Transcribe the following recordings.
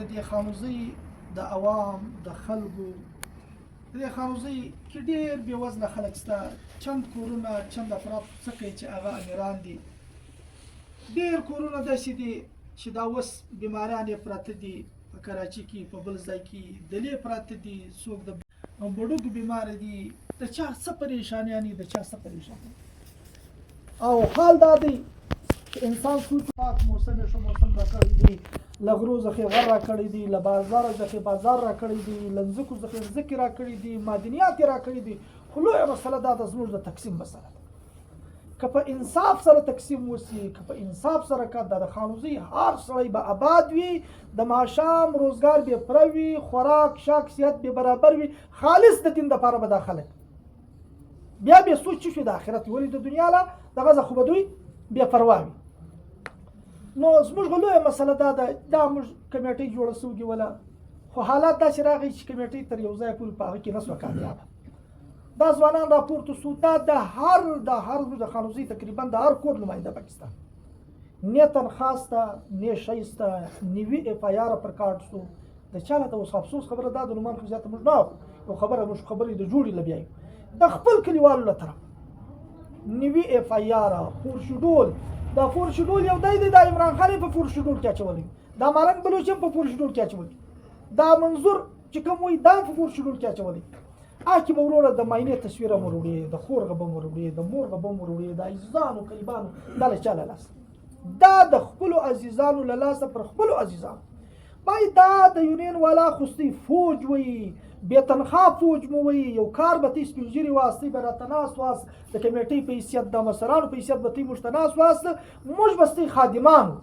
د دې خانوزۍ د عوام د خلکو د دې خانوزۍ کې ډېر بېوزله خلک شته، چند کورونه چند افراد څه کوي چې هغه امیران دي. ډېر کورونه داسې دي چې دا اوس بیماران یې پراته دي په کراچي کې، په بل ځای کې دلې پراته دي، څوک د بډوګو بیمار دي، د چا څه پریشانیانې د چا څه پریشانې. او حال دا دی چې انسان سوچ پاک موسم ښه موسم را کړی دی، له غرو څخه غر را کړی دی، له بازاره څخه بازار را کړی دی، له ځمکو څخه ځمکې را کړی دي، معدنیات یې را کړي دي. خو لویه مسله دا ده زموږ د تقسیم مسله ده. که په انصاف سره تقسیم وسي، که په انصاف سره کار د خانوزۍ هر سړی به آباد وي، د ماښام روزګار بې پوره وي، خوراک شاک صحت بې برابر وي، خالص د دین دپاره به دا خلک بیا بې سوچ شي د آخرت، ولې د دنیا له دغه خو به دوی بې پروا وي. نو زموږ لویه مسله دا ده، دا موږ کمیټۍ جوړه سوې وله، خو حالات داسې راغی چې کمیټۍ تر یو ځایه پورې په هغه کې نه سوه کامیابه. دا ځوانان راپورته سو، دا د هر د خانوزۍ تقریبا د هر کور نماینده پاکستان، نه تنخواه شته نه شی شته، نوي اف آی آر پر کارډ شو. د چا له اوس افسوس خبره دا د نومان خو زیاته موږ نه اخلو، یو خبره موږ خبرې د جوړې له بیایو د خپل کلیوالو له طرف نوي اف آی آر فورشډول. دا فورشډول یو دی د عمران خان په فورشډول کې اچولی، دا مالک بلوچ هم په فورشډول کې اچولی، دا منظور چې کوم وایي دا په فورشډول کې اچولی. آکې به وروره د ماینې تصویر هم وروړي، د خور به هم وروړي، د مور به هم وروړي، د عزیزانو قریبانو دا له چا له لاسه، دا د خپلو عزیزانو له لاسه پر خپلو عزیزانو باید دا د یونین والا خوستی فوج وي، بې تنخواه فوج مو وي، یو کار به تی سپین ږیري واسطې به راته ناست واست، د کمیټۍ په حیثیت د مشرانو په حیثیت به تی موږ ته ناست واست، موږ به ستۍ خادمان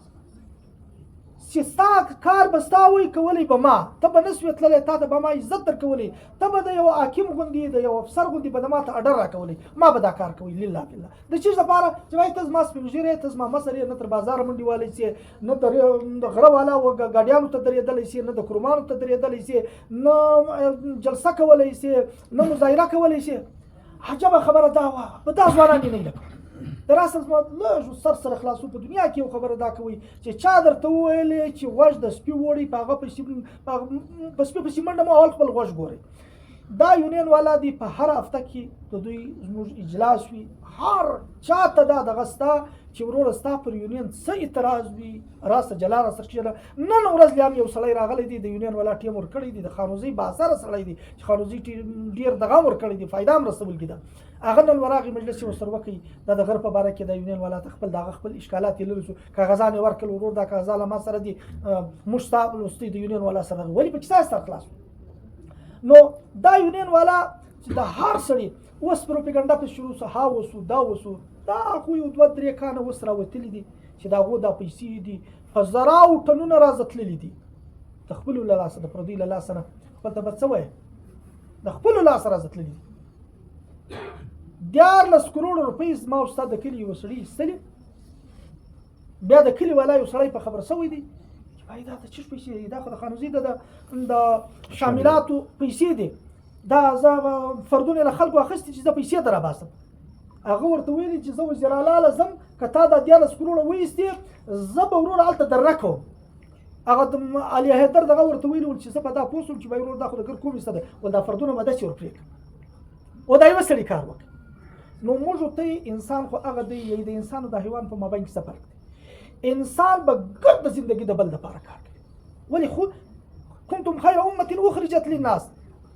چې ستا کار به ستا وی کولی به ما، ته به نه سوې تللی، تا ته به ما عزت در کولی، ته به د یو حاکم غوندې د یو افسر غوندې به د ما ته اډر را کولی، ما به دا کار کوي لله بالله. د چیز لپاره چې وایي ته زما سپین ږیری، ته زما مشر یې، نه تر بازاره منډې والی سې، نه د غره والا ګاډیانو ته درېدلی سې، نه د کرومانو ته درېدلی سې، نه جلسه کولی سې، نه مظاهره کولی سې. عجبه خبره دا وه، په دا ځوانان یې نه هیله کوي. در اصل زما لږ سر سره خلاصو په دنیا کې یو خبره دا کوي چې چا درته وویلې چې غوږ د سپي وړي په هغه په سپي پسې منډه مو اول خپل غوږ ګورئ. دا یونین والا دی په هر هفته کې د دوی زموږ اجلاس وي، هر چا ته دا دغه ستا چې وروره ستا پر یونین څه اعتراض وي راسته جلا راسته کښېنه. نن ورځ بیا هم یو سړی راغلی دی د یونین والا ټیم ورکړی دی، د خانوزۍ بازاره سړی دی چې خانوزۍ ډېر دغه هم ورکړی دی، فایده هم رسولي ده. هغه نن ورغی مجلس یې ورسره وکړي، دا د غر په باره کې د یونین والا ته خپل دغه خپل اشکالات یې لرې شو، کاغذان یې ورکړل، ورور دا کاغذان له ما سره دي، موږ ستا لوستي د یونین والا سره ولې پکې ستا سر خلاص. نو دا یونین والا چې د هر سړي اوس پروپاګاندا پې شروع سو، ها وسو دا وسو، دا خو یو دوه درې کانه اوس راوتلي دي چې د هغو دا پیسې دي په زراو ټنونه رازتللي دي د خپلو له لاسه، د پردي له لاسه نه، خپل ته به څه وایې، د خپلو لاسه رازتللي دي. 14 کروڑ روپۍ زما او ستا د کلي یو سړي ایستلي، بیا د کلي والا یو سړی په خبر شوی دی چې وایي دا د چیش پیسې دي، دا خو د خانوزۍ د شاملاتو پیسې دي، دا زه فردونه له خلکو اخیستې چې زه پیسې در راباسم. هغه ورته ویلي چې زه وزیر اعلی له ځم، که تا دا 14 کروړه وایستې زه به وروره هلته در نه کوم. هغه د علي حیدر دغه ورته ویلي ول چې زه په دا پوه شوم چې وایي وروره دا خو د ګر کوم ایسته ده، ول دا فردونه به داسې ورپرېږدم او دا یوه سړي کار وکړي. نو موږ ته انسان خو هغه دی، یعنې د انسان او د حیوان په مابین کې څه فرق دی. انسان به ګرد د زندګي د بل دپاره کار کوي، ولې خو کنتم خیر امة اخرجت للناس،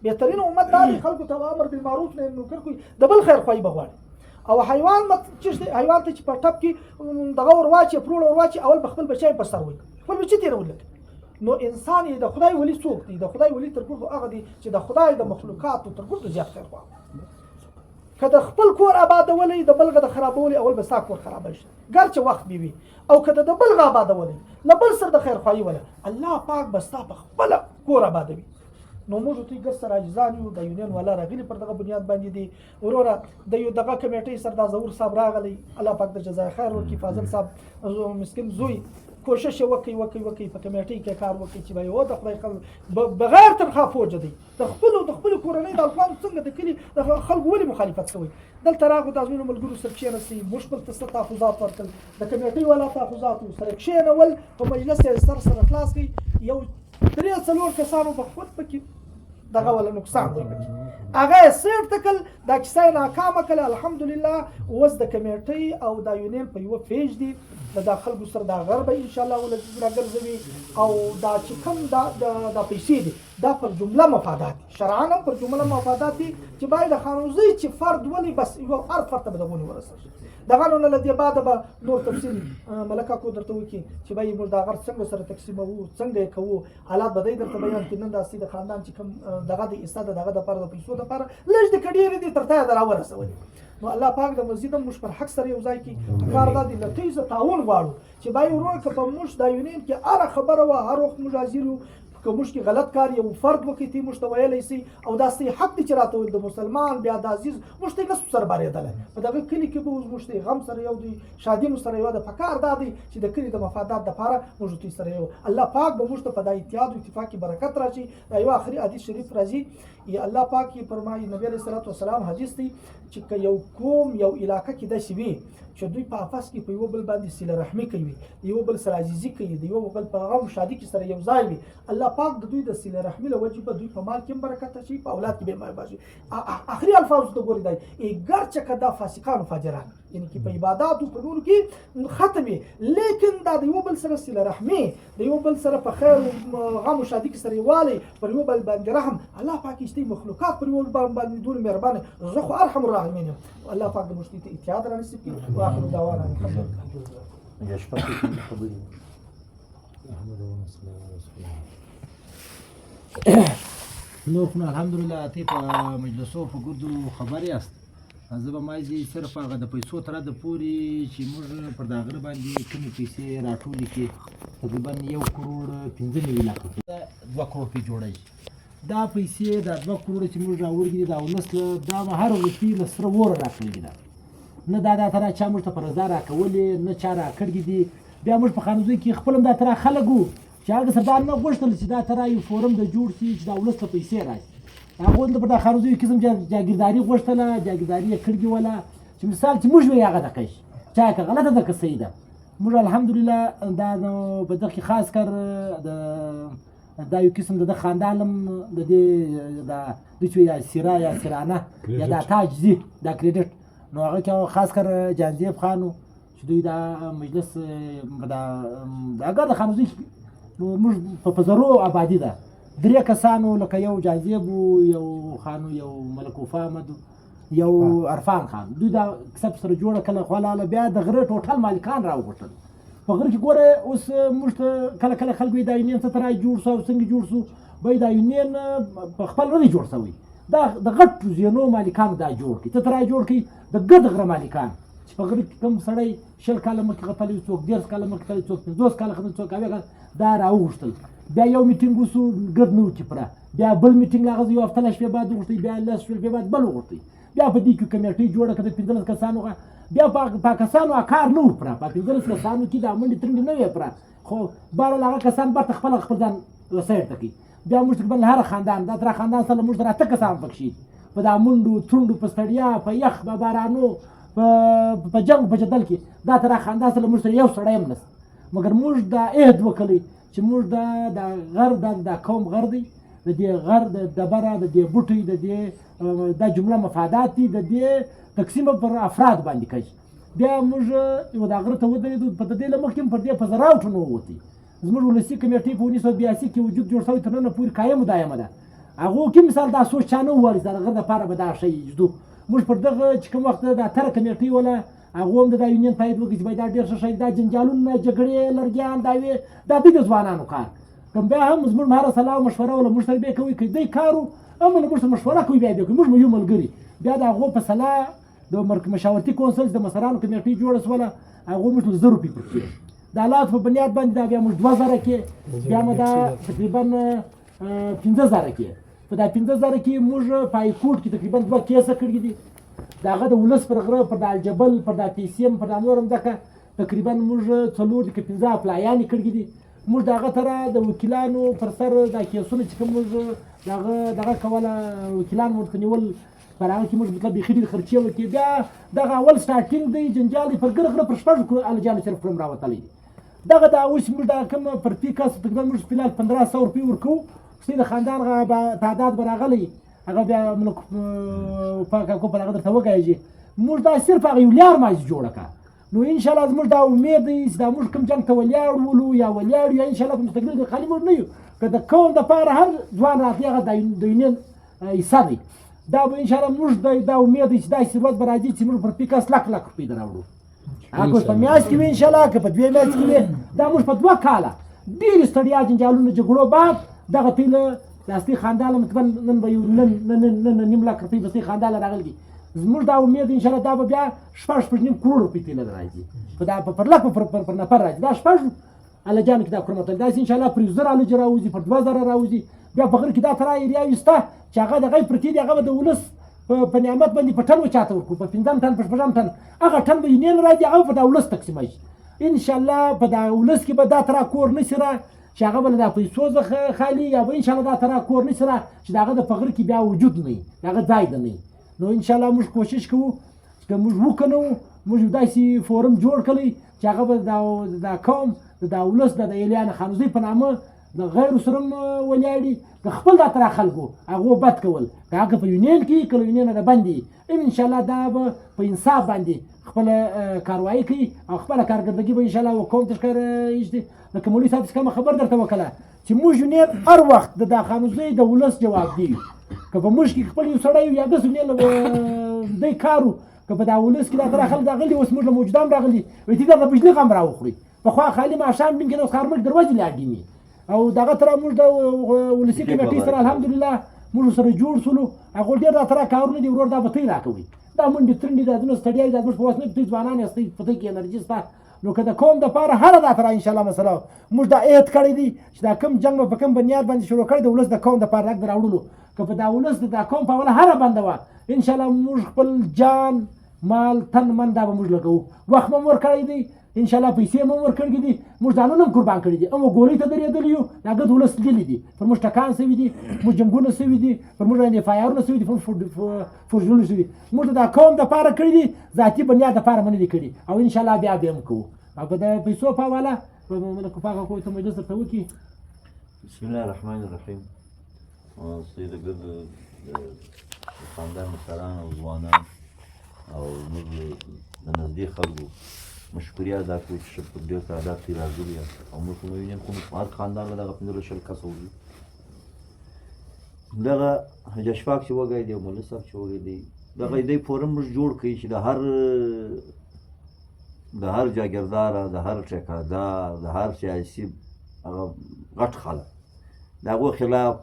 بهترینه امت دا دی خلکو ته امر بالمعروف نهی عن المنکر کوي، د بل خیر خواهي به غواړي. او حیوان حیوان ته چې په ټپ کې دغه ور واچي پروړه ور واچي، اول به خپل بچی په سر وي، خپل بچي ترې ولګي. نو انسان یې د خدای ولی څوک دی؟ د خدای ولی تر ټولو هغه دی چې د خدای د مخلوقاتو تر ټولو زیات خیر خواهي. که د خپل کور آبادولی د بل غ د خرابولی، اول به ستا کور خرابه شي ګرچه وخت به وي، او که د بل غ آبادولی له بل سره د خیر خواهي وله، الله پاک به ستا په خپله کور آبادوي. نو موږ ته ګر سره عاجزان یو، د یونین والا راغلي پر دغه بنیاد باندې دي. وروره د یو دغه کمیټۍ سردار ظهور صاحب راغلی، الله پاک د جزای خیر ورکړي، فاضل صاحب مسکین زوی کوشش وکړي په کمیټۍ کې کار وکړي چې وایي د خدای خلک بغیر تنخواه فوج دی، د خپلو کورنۍ د الفانو څنګه د کلي د خلکو ولې مخالفت کوي. دلته راغلو د ازمینو ملګرو سره کښېنستئ، موږ خپل ته څه تحفظات ورکړل، د کمیټۍ والا تحفظاتو سره کښېنول، په مجلس یې سر سره خلاص کړئ. یو 3 څلور کسانو په خود پکې دغه ولا نقصان دی پکې هغه یې سیټ تکل دا کیسه یې ناکامه کړه الحمدلله اوس د کمیټۍ او د یونین په یوه پیج دی د خلکو سره دا غر به انشاءالله ولزیز راګرځوي او دا چې کوم دا پیسې دي دا پر جمله مفادات دي شرعاً پر جمله مفادات دي چې باید د خانوزۍ چې فرد ولي بس یو هر فرد ته به دغونې ورسېږي دغه نو له دې بعده به نور تفصیل ملک اکو درته وکړي چې بهیې موږ دا غر څنګه سره تقسیموو څنګه یې کوو حالات به دی درته بیان کړي نن داسې د خاندان چې کوم دغه د حصه د دغه دپاره د پیسو دپاره لږ د کډېرې دي تر ته یې در راورسولې نو الله پاک د مزید هم موږ پر حق سره یو ځای کړي کار دا دی له دوی زه تعاون غواړو چې بهیې ورور که په موږ دا یونین کې هره خبره وه هر وخت موږ حاضر یو که موږ کې غلط کار یو فرد وکړي تی موږ ته ویلی سي او دا ستاسې حق دی چې راته ویل د مسلمان بیا د عزیز موږ ته یې نسو سره بارېدلی په دغه کلي کې به اوس موږ ته غم سره یو دی شادي مو سره یو ده پکار دا دی چې د کلي د مفادات دپاره موږ دوی سره یو الله پاک به موږ ته په دا اتحاد او اتفاق کې برکت راشي دا یو آخري حدیث شریف راځي یا الله پاک یې فرمایي نبي علیه الصلاة والسلام حدیث دی چې که یو قوم یو علاقه کې داسې وي چې دوی په آفس کې په یو بل باندې صله رحمي کوي د یو بل سره عزیزي کوي د یو بل په غم شادي کې سره یو ځای وي الله پاک د دوی د صله رحمي له وجې به دوی په مال کې هم برکت شي په اولاد کې به مهربان شي آخري الفاظو ته ګورې دی ګرچه که دا فاسقان و فاجران یعنی چې په عباداتو په نورو کې ختم وي لیکن دا د یو بل سره صله رحمي د یو بل سره په خیر غم و شادي کې سره یووالی پر یو بل باندې رحم الله پاک یې مخلوقات پر یو بل باندې دون مهربانه زه خو ارحم الراحمین یم الله پاک د موږ ته اتحاد را نصیب کړي واخر دعوانا نور خو الحمدلله ته په مجلسو په ګردو خبر یاست زه به مازې صرف هغه د پیسو تر حده پورې چې موږ پر دا غره باندې کومې پیسې راټولې کړې تقریبا 1 کروړ 15 لکه 2 کروړ پې جوړوي دا پیسې دا 2 کروړ چې موږ راوړي دي دا ولس دا به هر روپۍ له سره وره راکړلې ده نه دا تر چا موږ ته په رضا راکولې نه چا راکړي دي بیا موږ په خانوزۍ کې خپل هم دا تر خلک وو چې هغه سردار نه غوښتل چې دا تر یو فورم د جوړ شي چې دا ولس ته پیسې راشي هغوی دلته په دا خانوزیو کې کوم جاګیرداري غوښتله جاګیرداري یې کړې وله چې مثال چې موږ وی هغه دقه شي چا که غلطه ده که صحیح ده موږ الحمدلله دا په دغه کې خاص کر دا یو قسم د خاندان هم د دې دوی چې یا سیره یا سیرانه یا دا تاج زي دا کریډټ نو هغه کې خاص کر جانزیب خانو چې دوی دا مجلس دا هغه د خانوزي موږ په زرو آبادي ده 3 کسانو لکه یو جاذب یو خانو یو ملک وفا احمد یو عرفان خان دوی دا کسب سره جوړه کله خلاله بیا د غره ټوټل مالکان راوغوښتل په غره کې ګوره اوس موږ ته کله کله خلکو دا یونین څه ترای جوړ شو څنګه جوړ شو به دا یونین په خپل نه جوړ شوی دا د غټ زینو مالکان دا جوړ کړي څه ترای جوړ کړي د ګډ غره مالکان چې په غره کې کوم سړی 10 کاله مخکې غپلی څوک 10 کاله مخکې غپلی څوک 50 کاله مخکې څوک هغه دا راوغوښتل بیا یو میټینګ وسو ګډ نو چې پره بیا بل میټینګ هغه یو هفته شپې بعد وغوښتي بیا 10 شپې بعد بل وغوښتي بیا په دې کې کمیټې جوړه کړه 15 کسانو بیا پاکستانو کار نه وپره په 15 کسانو کې د منډي ترنګ نه وپره خو بار هغه کسان به خپل ځان وسایل تکي بیا موږ تقریبا هر خاندان دا تر خاندان سره موږ راته کسان پکښي په دا منډو څوندو په ستړیا په یخ په بارانو په جنگ په جدل کې دا تر خاندان سره موږ یو سړی هم نس مګر موږ دا عهد وکړی چې موږ د غر د قوم غر دی د دې غر د دبره د دې بوټي د دې دا جمله مفادات دي د دې تقسیم پر افراد باندې کوي بیا موږ یو دا غره ته ودرېدو په دې له مخکې پر دې په زراوټو نه ووتي زموږ ولسي کمیټې په 1982 کې وجود جوړ شوی تر نن پورې قایم دایمه ده هغو کې مثال دا سوچ چا نه ووایي د غره دپاره به دا شی جدو موږ پر دغه چې کوم وخت دا تره کمیټې وله هغه هم د یونین تایید وکړي چې باید دا ډېر ښه شی دا جنجالونه جګړې لرګیان دا وې دا د ځوانانو کار کوم بیا هم زموږ هره سلا او مشوره وله موږ سره بیا کوي که دی کار و هم له موږ سره مشوره کوي بیا کوي موږ یو ملګري بیا د هغو په سلا د مشاورتي کونسل د مشرانو کمیټې جوړه شوله هغو موږ له 100 روپۍ پرکړي د حالاتو په بنیاد باندې دا بیا موږ 2000 کې بیا مو دا تقریبا 15000 کې په دا 15000 کې موږ په هایکورټ کې تقریبا 2 کیسه کړي دي د هغه د ولس پر غره پر د الجبل پر د پیسیم پر د نور هم دکه تقریبا موږ 4 کې 15 اپلایانې کړي دي موږ د هغه سره د وکیلانو پر سر دا کیسونه چې کوم موږ دغه کوله وکیلان ورته نیول پر هغه کې موږ مطلب بیخي ډېرې خرچې وکړې بیا دغه اول سټارټینګ دی جنجال پر غره پر شپږ الجانو صرف کړم راوتلی دغه دا اوس موږ دا کوم پر پی کس تقریبا موږ فلحال 1500 روپۍ ورکوو ستی د خاندان هغه تعداد به راغلی هغه بیا ملک پاکه په هغه درته وګایږي موږ دا صرف هغه یو لار مازې جوړه کړه نو انشاءالله زموږ دا امید دی چې دا موږ کوم جنګ ته ولاړ ولو یا ولاړ یا انشاءالله په مستقبل کې خالي موږ نه یو که د قوم دپاره هر ځوان راتلی هغه د یونین حصه دی دا به انشاءالله موږ دا امید دی چې داسې ورځ به راځي چې موږ پر پیکس لک روپۍ در راوړو هغه په میاشت کې وي انشاءالله که په 2 میاشت کې وي دا موږ په 2 کاله ډېرې ستړیا جنجالونو جګړو بعد دغه تیله د اصلي خاندان متبل نن به یو نن نیم لک روپۍ به اصلي خاندان راغلي دي زموږ دا امید انشاءالله دا به بیا 6.5 کروڑ روپۍ تیله راځي په دا پر لک پر نفر راځي دا 6 الله جان کې دا کومه تل داسې انشاءالله پر 1000 الجه راوځي پر 2000 راوځي بیا په غره کې دا ترا ایریاوي شته چې هغه دغه پرتې دي هغه به د ولس په نعمت باندې په ټن وچاته ورکړو په 15 ټن په 15 ټن هغه ټن به یې نه راځي هغه په دا ولس تقسیمای شي انشاءالله په دا ولس کې به دا ترا کور نشي را چې هغه بل د پیسو څخه خالی یا به انشاءالله دا ترا کور نشي را چې داغه د فقر کې بیا وجود نه هغه ځای نه نو انشاءالله موږ کوشش کوو چې موږ وکنو موږ داسې فورم جوړ کړی چې هغه به دا قوم د ولس د الیان خانوزۍ په نامه د غیر سره ولاړي د خپل دا تر خلکو هغه بد کول هغه په یونین کې کله یونین نه باندې انشاءالله دا به په انصاف باندې خپل کاروایی کوي او خپل کارګردګي به انشاءالله وکوم تشکر ایشته لکه مولوي صاحب څخه خبر درته وکړه چې موږ یونین هر وخت د خانوزۍ د ولس جواب دی که په موږ کې خپل یو سړی یا د یونین د کارو که په دا ولس کې دا تر خلک راغلي اوس موږ موجودام راغلي وي چې دا بجلی غم راوخوري پخوا خالي ماښام بین کې د کارمل دروازې لاګي او دغه تر موږ د ولسی کمیټې سره الحمدلله موږ سره جوړ شولو هغه ډېر را تر کارونه دي ورور دا به تیر راکوي دا منډې ترنډې دا دونه ستړیا دا موږ په واسنه په ځوانان یاستئ پته کې انرژي ستا نو که د قوم دپاره هره دا تر انشاءالله مسله موږ دا عهد کړی دی چې دا کوم جنګ به په کوم بنیاد باندې شروع کړی د ولس د قوم دپاره رګ راوړلو که په دا ولس د قوم په اوله هره بنده وه انشاءالله موږ خپل جان مال تن من دا به موږ لګوو وخت مو ورکړی دی انشاءالله پیسې مو ورکړي دي موږ ځانونه هم قربان کړي دي او ګولۍ ته درېدلي یو هغه د ولس لیدلي دي پر موږ ټکان سوي دي موږ جنګونه سوي دي پر موږ باندې فایرونه سوي دي فوجونه سوي دي موږ د قوم دپاره کړي دي ذاتي بنیاد دپاره مو نه دي کړي او انشاءالله بیا به هم کوو او که د پیسو په حواله په هغه کوی ته مجلس درته وکړي بسم الله الرحمن الرحیم سید ګرد خاندان مشران او ځوانان او موږ د نږدې خلکو مشکوریا ادا کوو چې په ډېر تعداد کې راغلي او موږ نو یونین کوم هر خاندان له دغه 15 کسه وي دغه حاج اشفاق چې وګړي دی مولوي صاحب چې وګړي دی دغه دې فورم موږ جوړ کړي چې د هر جاګیردار د هر ټیکادار د هر سیاسي هغه غټ خلک د هغو خلاف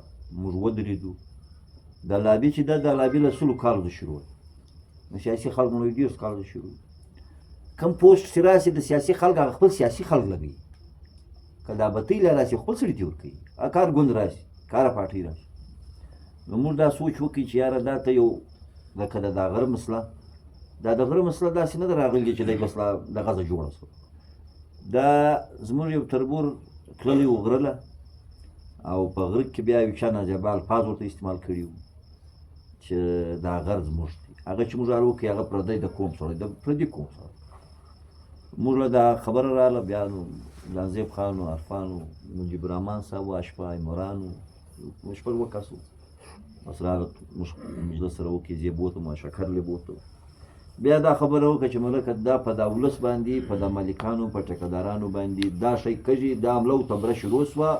موږ ودرېدو د لابي چې د لابي له سلو کالو د شروع سیاسي خلک مو ډېر کالو د شروع کم پوسټ چې راسي د سیاسي خلک هغه خپل سیاسي خلک لګوي که دا بتۍ له راسي خپل سړي ته ورکوي کار ګوند راسي کاره پارټۍ راسي نو موږ دا سوچ وکړي چې یاره دا ته یو لکه د غره مسله دا د غره مسله داسې نه ده راغلې چې دی مسله د غزه جوړه شوه دا زموږ یو تربور تللی و غره له او په غره کې بیا یو چا ناجایبه الفاظ ورته استعمال کړي وو چې دا غر زموږ دی هغه چې موږ وکړي هغه پردی د کوم سړی د پردي کوم سړی موږ له دا خبره راغله بیا نو لانزیب خان و عرفان و مجیب الرحمن صاحب و اشفا عمران و شپږ اووه کس وو بس راغله موږ مجلس سره وکړي زه بوتم و شکرلې بوتم بیا دا خبره وکړه چې ملکه دا په دا ولس باندې په دا مالکانو په ټیکهدارانو باندې دا شی کږي دا حمله و تبره شروع شوه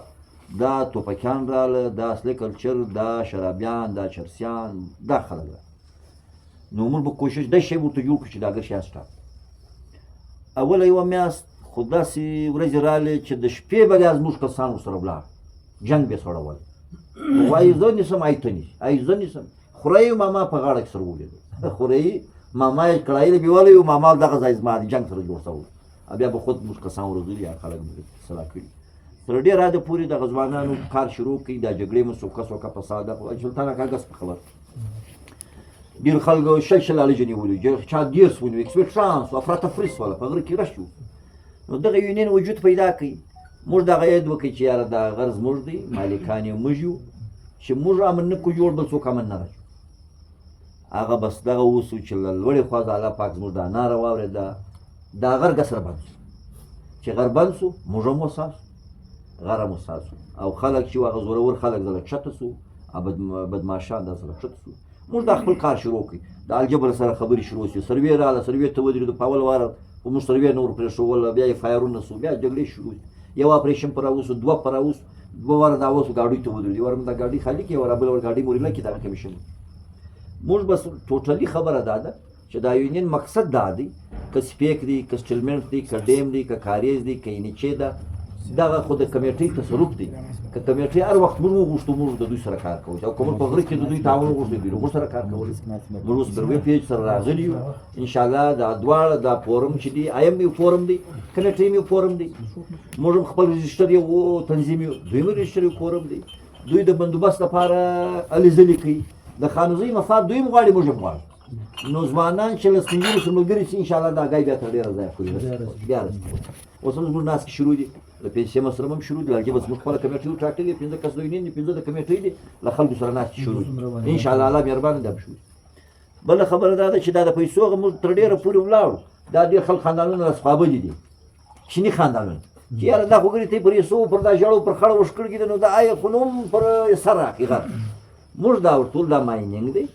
دا توپکیان راغله دا اصلي کلچر دا شرابیان دا چرسیان دا خلک راغله نو موږ به کوشش دا شی ورته جوړ کړو چې دا اګر شی اسټاپ اوله یوه میاشت خو داسې ورځې راغلې چې د شپې به دا زموږ کسان ورسره ولاړ جنګ به یې سړول وایي زه نیسم ای ته نیسي ای زه نیسم خورۍ ماما په غاړه کې سره ولیدل خورۍ ماما یې کړایي له بیولی و ماما دغه ځای زما د جنګ سره جوړ شوی بیا به خود موږ کسان ورغلي یا خلک صلاح کړي تر ډېر حده پورې دغه ځوانانو کار شروع کړي دا جګړې مو سوکه سوکه فساده سلطان کاغذ په خبر ډېر خلکو شل الجه نیولي چا دېرس ونیو اکسپرټرانس افراتفري سوله په غره کې رش شو نو دغه یونین وجود پیدا کړي موږ دغه عید وکړي چې یاره دا غر زموږ دی مالکان یې موږ یو چې موږ امن نه کړو جوړ بل څوک امن نه راچو هغه بس دغه اوس چې له لوړې خوا د الله پاک زموږ دا ناره واورېده دا غر ګس را بند شو چې غر بند شو موږ هم وساس غره مو ساسو او خلک چې هغه زورور خلک زله کښته سو او بدماشان داسې کښته سو موږ دا خپل کار شروع کړي د الجبر سره خبرې شروع شي سروې رااله سروې ته ودرېدو په اول واره خو موږ سروې نه ورپرېښول بیا یې فایرونه سو بیا جګړې شروع یو اپریشن پر راوسو دوه پر راوسو دوه واره دا اوس ګاډۍ ته ودرېدو واره دا ګاډۍ خالي کړې واره بله ګاډۍ مو ریله کړي دغه کمیشن موږ بس ټوټلي خبره دا ده چې دا یونین مقصد دا دی که سپیک دی که سټلمنټ دی که ډیم دی که کاریز دی که اینچې ده دغه خو د کمیټۍ تصرف دی که کمیټۍ هر وخت موږ وغوښتو موږ د دوی سره کار کوو او که موږ په غره کې د دوی تعاون وغوښتو دوی موږ سره کار کولی موږ اوس پر ویب پیج سره راغلي یو انشاءالله دا دواړه دا فورم چې دی آیم یو فورم دی کمیټۍ یو فورم دی موږ هم خپل رجسټر یو تنظیم یو دوی هم رجسټر یو فورم دی دوی د بندوبست لپاره هلې ځلې کوي د خانوزۍ مفاد دوی هم غواړي موږ هم غواړو نو ځوانان چې له سپین ږیرو سره ملګري شي انشاءالله دا ګای بیا تر ډېره ځایه پورې بیا اوس هم زموږ ناست کې شروع دي د پنسیم سره هم شروع دي لکه به زموږ خپله کمیټۍ وټاکلې 15 کس د یونین دي 15 د کمیټۍ دي له خلکو سره ناستې شروع دي انشاءالله الله مهربانه دا به شروع بله خبره دا ده چې دا د پیسو هغه موږ تر ډېره پورې ولاړو دا ډېر خلک خاندانونه راسخوابلي دي چیني خاندانونه چې یاره دا خو ګورې ته پر یسو پر دا ژړو پر خړه وشکړ کېده نو دا آیا خو نو هم پر سر راکړي غر موږ دا ورته دا مایننګ دی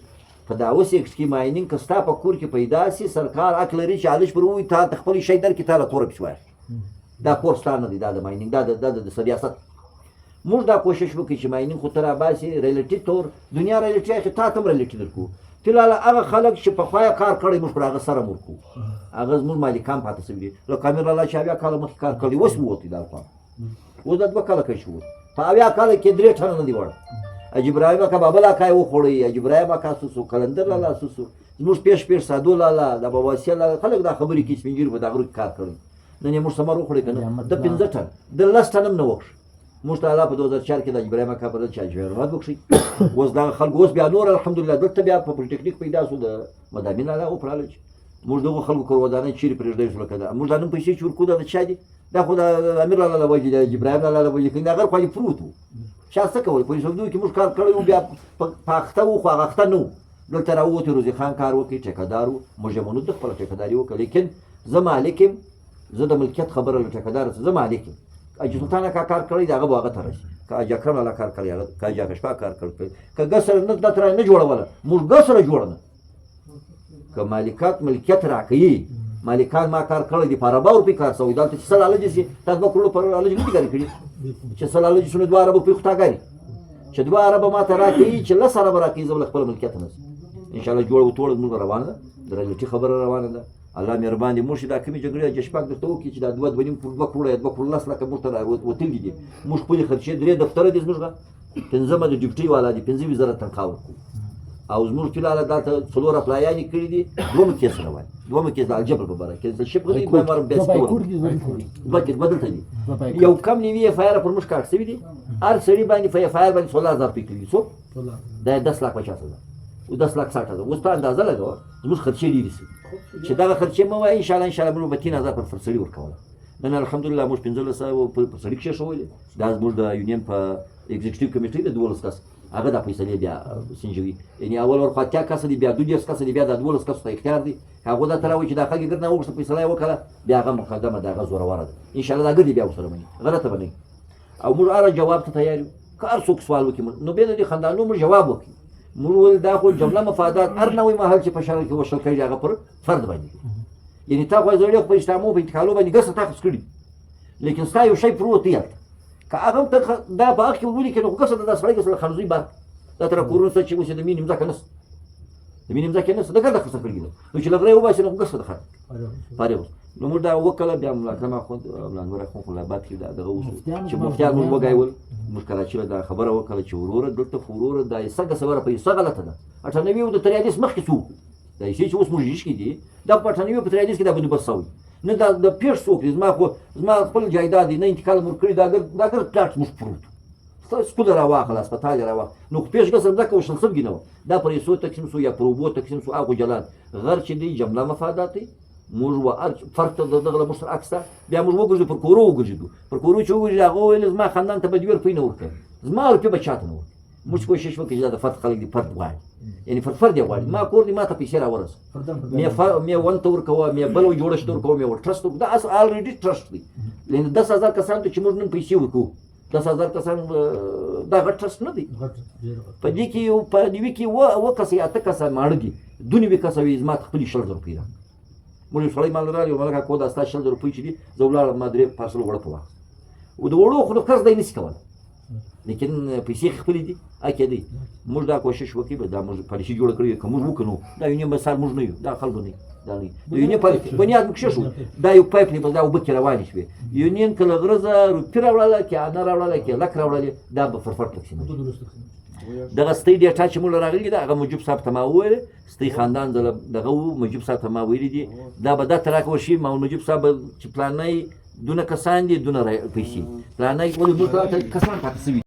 په دا اوس ایکس کې مایننګ که ستا په کور کې پیدا سي سرکار حق لري چې عالج پر ووایي تا د خپل شی درکړي تا له کوره پسې واخلي دا کور ستا نه دی دا د مایننګ دا د سیاست موږ دا کوشش وکړو چې مایننګ خو ته راباسي ریلیټي طور دنیا ریلیټي اخي تا ته هم ریلیټي درکړو فلحال هغه خلک چې پخوا یې کار کړی موږ پر هغه سره مور کړو هغه زموږ مالکان پاتې شوي دي لکه امیر الله چې اویا کاله مخکې کار کړی اوس مو وتې دا خوا اوس دا 2 کاله کشي ووت په اویا کاله کې 3 ټنه نه دي وړ عجیب ابراهیم اکا بابا لاکا یې وخوړی عجیب ابراهیم اکا سوسو کلندر لالا سوسو زموږ پیش سادو لالا د بابا واسیه لالا خلک دا خبرې کوي سپین ږیرو په دا غره کې کار کړی نن یې موږ ثمر وخوړی که نه د 15 ټن د 10 ټن هم نه وکړ موږ ته الله په 2004 کې د عجیب ابراهیم اکا بدل چې عجیب احمد وکړي اوس دغه خلکو اوس بیا نور الحمدلله دلته بیا په پولیټیکنیک پیدا شو د مدامین لالا وپرهاله چې موږ دغو خلکو کور ودانۍ چیرې پرېږدی شو لکه دا موږ دا نن پیسې چې ورکو دا د چا دي دا خو د امیر لالا له وجې د عجیب ابراهیم لالا له وجې کوي د هغه خوا پروت و شا څه کولی په یوسفزو کې موږ کار کړی و بیا په اخته و خو هغه اخته نه و دلته راووتې روزي خان کار وکړي ټیکهدار و موږ یې منو د خپله ټیکهداري وکړه لیکن زه مالک یم زه د ملکیت خبره له ټیکهدار زه مالک یم حاجي سلطان اکا کار کړی د هغه به هغه ته راشي که حاجي اکرم لالا کار کړی هغه که حاجي اکشفا کار کړی که ګس سره نه دا تر نه جوړوله موږ ګس سره جوړ نه که مالکات ملکیت راکوي مالکان ما کار کړی دی په 4 روپۍ کار شوی دلته چې 100 الجې شي تا 2 کروڑو پر الجې نه دي کاري کړي چې 100 الجې شونه 2 اربه په خطاګاری چې 2 اربه ما ته راکوي چې 10 اربه راکوي زه خپل ملکیت نه انشاءالله جوړ وټوړ موږ روانه ده د ریلیټي خبره روانه ده الله مهربان دی موږ دا کمی جګړې جشپاک درته وکړي چې دا 2.5 کروڑه یا 2 کروڑ لس لکه موږ ته وتلي دي موږ خپلې خرچې 3 دفتره دي زموږ 15 د ډیپټي والا دي 15 وزارت تنخواه ورکوو او زموږ فلحال دا ته 4 اپلایانې کړي دي 2 کیس روان 2 کیس د الجبر په باره کې د شپ غوډي په مر بیس کوو 2 کیس بدلته دي یو کم نیوی اف آی آر پر موږ کار شوی دي هر سړي باندې په اف آی آر باندې 16000 روپۍ کړي څو دا 10 لک 50000 او 10 لک 60000 اوس په اندازه لګو زموږ خرچې ډېرې شي چې دغه خرچې مو وایي ان شاء الله موږ به 3000 پر سړي ورکوله نن الحمدلله موږ 1500 په سړي کې شوې دا زموږ د یونین په ایگزیکټیو کمیټې د 12 کس هغه د فیصلې بیا سنجوي یعنی اول ورخوا 80 کس دي بیا 2 کس دي بیا د 12 کس ته اختیار دي هغه دا تر وایي چې د خلک ګرنه وغوښته فیصله وکړه بیا هغه مقدمه دغه زوروره ده ان شاء الله دا ګرځي بیا وسره باندې غلطه باندې او موږ هر جواب ته تیار یو کار څوک سوال وکړي نو به د خاندانو موږ جواب وکړي موږ ول دا خو جمله مفادات هر نوې محل چې په شهر کې وشل کوي هغه پر فرد باندې یعنی تا خو زړه په اجتماع په انتقالو باندې ګس تاسو کړی لیکن ستا یو شی پروت دی که هغه ته دا باغ کې ولي کې نو ګس د سړی کې خرزوي بار دا تر کورونو څخه چې اوسې د مینیم ځکه نس د مینیم ځکه نس دا ګرځه خسته کړی نو چې لغړې وباسي نو ګس د خر پاره نو موږ دا وکړه بیا موږ کلمه خو بلانګور خو لا بات کې دا دغه وسو چې مفتیان موږ وګایول موږ کراچي دا خبره وکړه چې وروره دلته فورور دا څنګه سره په څه غلطه ده 98 د 30 مخکې څو دا شي چې اوس موږ هیڅ کې دي دا په 98 په 30 کې دا بده بسوي نه دا د پیښ څوک زما خپل جایداد نه انتقال مور کړی دا ګر پلاټ مش پروت سکول راواخل هسپتال راواخل نو پیش قسم ځکه وشل سم گینو دا پر یسو تقسیم سو یا پروبو تقسیم سو هغه جلال غر چې دی جمله مفادات موږ و فرق دغه مشر اکثر بیا موږ وګورځو پر کورو وګورځو پر کورو چې وګورځو هغه ویل زما خاندان ته بدویر پینه ورکړ زما په بچات نه موږ کوشش وکړو چې دا فرد خلک دی فرد وای یعنی فرد دی وای ما کور دی ما ته پیسې راورس مې ون تور کوه مې بل جوړش تور کوه مې ور ټرست دا اس الریډي ټرست دی لین 10000 کسان ته چې موږ نن پیسې ورکو 10,000 کسان دا غټ ټرست نه دی په دې کې په دې کې و کسه یا 8 کسه ماړه دي دونی به کسه وي زما خپل 100 روپۍ را موږ سړی مال راغلی او ملګری کو دا ستا 100 روپۍ چې دي زه ولاړم ما درې پارسل وړه په وخت او د وړو خو قرض دی نشي کولی لیکن پیسې خپلې دي اکه دی موږ دا کوشش وکړو به دا موږ پالیسي جوړ کړو که موږ وکړو دا یو نیم مثال موږ نه یو دا خلکو نه دا نه یو نه بنیاد مکشه شو دا یو پایپ نه دا وبکې روانې شوې یونین کله غرزه روپی راوړله کې انا راوړله کې لک راوړله دا به فرفر تقسیم دغه ستې ډیټا چې موږ راغلي دا هغه موجب صاحب ته ما وویل ستې خاندان دغه موجب صاحب ته ما ویلي دي دا به دا تراک وشي ما موجب صاحب چې پلانای دونه کسان دي دونه پیسې پلانای ولې موږ ته کسان پاتې شوي